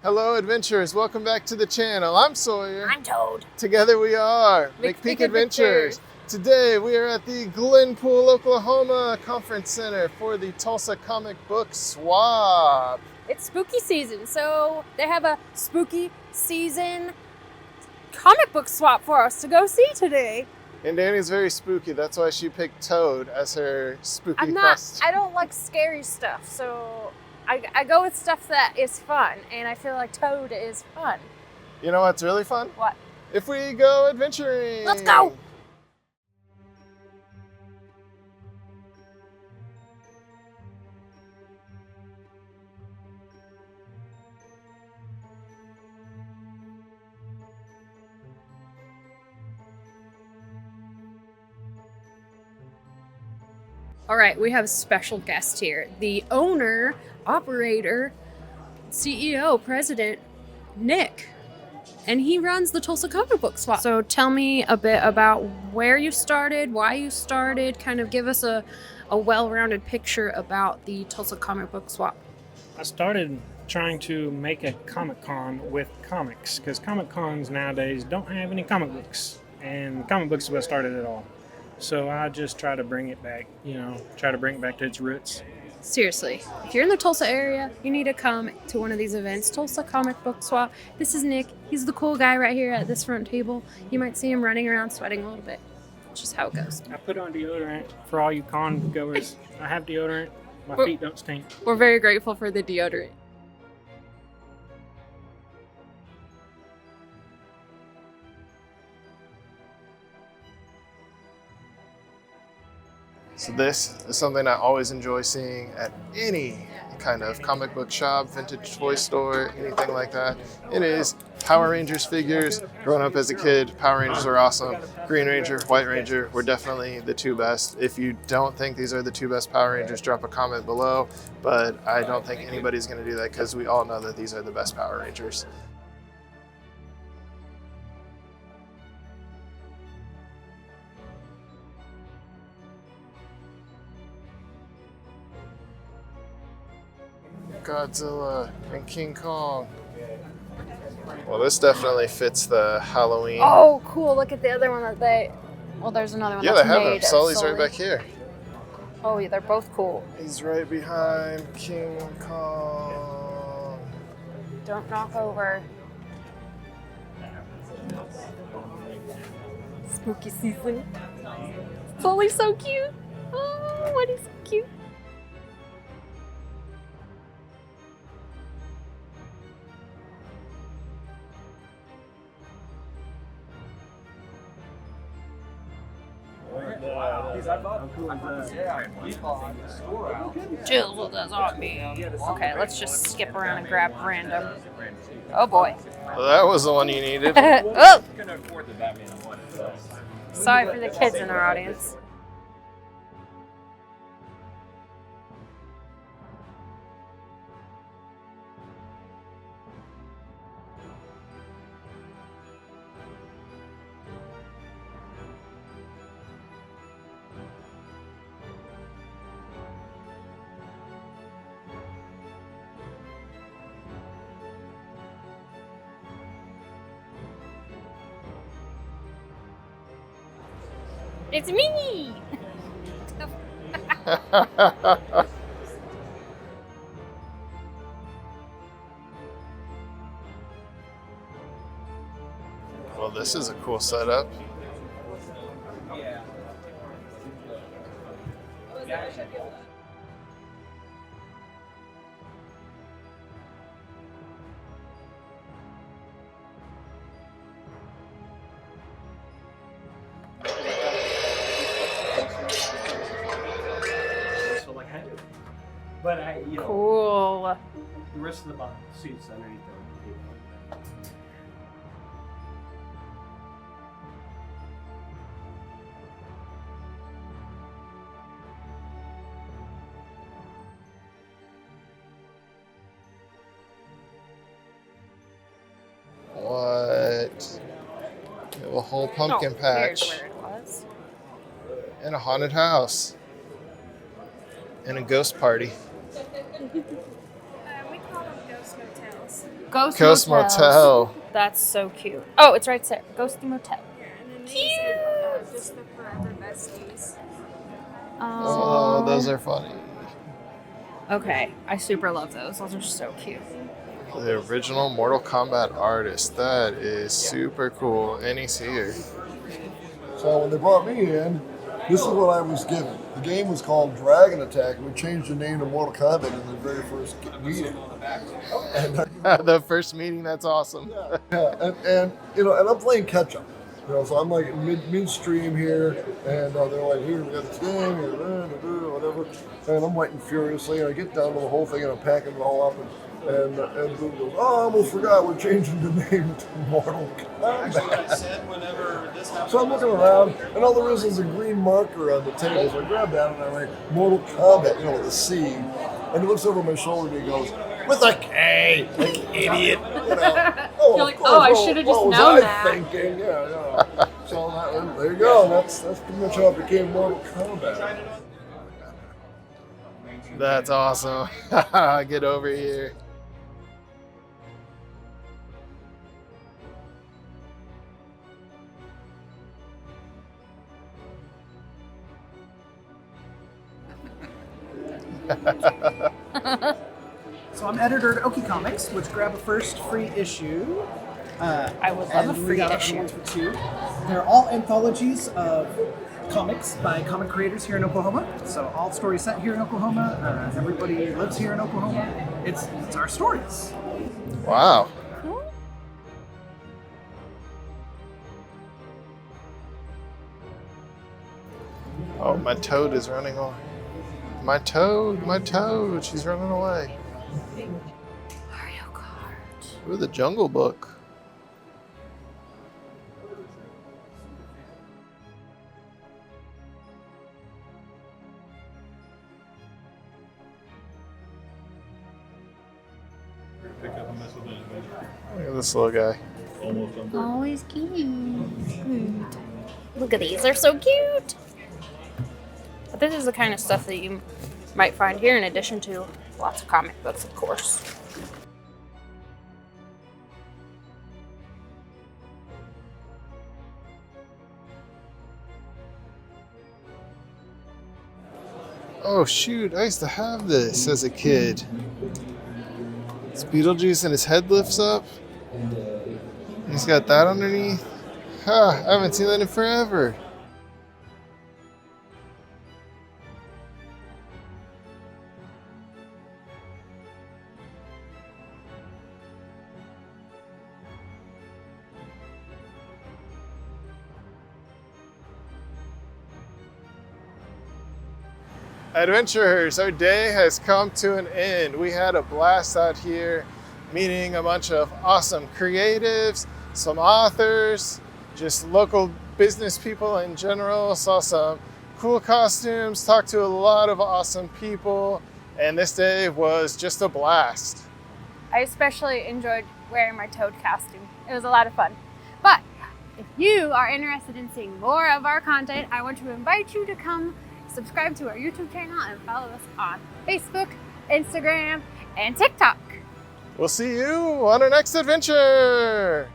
Hello adventurers, welcome back to the channel. I'm Sawyer. I'm Toad. Together we are McPeek Adventures. Today we are at the Glenpool, Oklahoma Conference Center for the Tulsa Comic Book Swap. It's spooky season, so they have a spooky season comic book swap for us to go see today. And Danny's very spooky, that's why she picked Toad as her spooky costume. I don't like scary stuff, so I go with stuff that is fun, and I feel like Toad is fun. You know what's really fun? What? If we go adventuring. Let's go! All right, we have a special guest here. The owner, operator, CEO, president, Nick. And he runs the Tulsa Comic Book Swap. So tell me a bit about where you started, why you started, kind of give us a well-rounded picture about the Tulsa Comic Book Swap. I started trying to make a Comic Con with comics, because Comic Cons nowadays don't have any comic books. And comic books is what started it all. So I just try to bring it back, try to bring it back to its roots. Seriously, if you're in the Tulsa area, you need to come to one of these events, Tulsa Comic Book Swap. This is Nick. He's the cool guy right here at this front table. You might see him running around sweating a little bit. It's just how it goes. I put on deodorant for all you con goers. I have deodorant. My feet don't stink. We're very grateful for the deodorant. So this is something I always enjoy seeing at any kind of comic book shop, vintage toy store, anything like that. It is Power Rangers figures. Growing up as a kid, Power Rangers are awesome. Green Ranger, White Ranger were definitely the two best. If you don't think these are the two best Power Rangers, drop a comment below. But I don't think anybody's going to do that because we all know that these are the best Power Rangers. Godzilla and King Kong. Well, this definitely fits the Halloween. Oh, cool. Look at the other one that they... Well, there's another one that's made. Yeah, they have him. Sully's right back here. Oh, yeah, they're both cool. He's right behind King Kong. Don't knock over. Spooky season. Sully's so cute. Oh, what is so cute. Jill, what does that mean? Okay, let's just skip around and grab random. Oh boy. Well, that was the one you needed. Oh! Sorry for the kids in our audience. It's me! Well, this is a cool setup. But cool. The rest of the bottom seats underneath them. What? We have a whole pumpkin patch. Here's where it was. And a haunted house. And a ghost party. We call them ghost motels. Ghost Motel. Motels. That's so cute. Oh, it's right there. Ghosty Motel. Just the forever besties. Oh, those are funny. Okay, I super love those. Those are so cute. The original Mortal Kombat artist. That is super cool. And he's here. So when they brought me in, this is what I was given. The game was called Dragon Attack, and we changed the name to Mortal Kombat in the very first meeting. And, The first meeting, that's awesome. and I'm playing catch up. So I'm like midstream here, and they're like, "Here, we got this game, whatever." And I'm waiting furiously, and I get down to the whole thing, and I'm packing it all up, and Boom goes, "Oh, I almost forgot, we're changing the name to Mortal Kombat." So I'm looking around, and all there is a green marker on the table. So I grab that, and I write Mortal Kombat, with a C. And he looks over my shoulder, and he goes, "With a K, like idiot." You're like, "Oh, I should have just known what was that." I thinking? So there you go. That's pretty much how it became Mortal Kombat. That's awesome. Get over here. So I'm editor at Oki Comics, which grab a first free issue. I would love and a we free got issue. other ones for two. They're all anthologies of comics by comic creators here in Oklahoma. So all stories set here in Oklahoma. Everybody lives here in Oklahoma. It's our stories. Wow. Oh, my toad is running away. My toad, she's running away. Mario Kart. Ooh, the Jungle Book. Look at this little guy. Always cute. Look at these, they're so cute. But this is the kind of stuff that you might find here in addition to lots of comic books, of course. Oh shoot, I used to have this as a kid. It's Beetlejuice and his head lifts up. He's got that underneath. Huh, I haven't seen that in forever. Adventurers, our day has come to an end. We had a blast out here meeting a bunch of awesome creatives, some authors, just local business people in general, saw some cool costumes, talked to a lot of awesome people, and this day was just a blast. I especially enjoyed wearing my Toad costume. It was a lot of fun. But if you are interested in seeing more of our content, I want to invite you to come subscribe to our YouTube channel and follow us on Facebook, Instagram, and TikTok. We'll see you on our next adventure.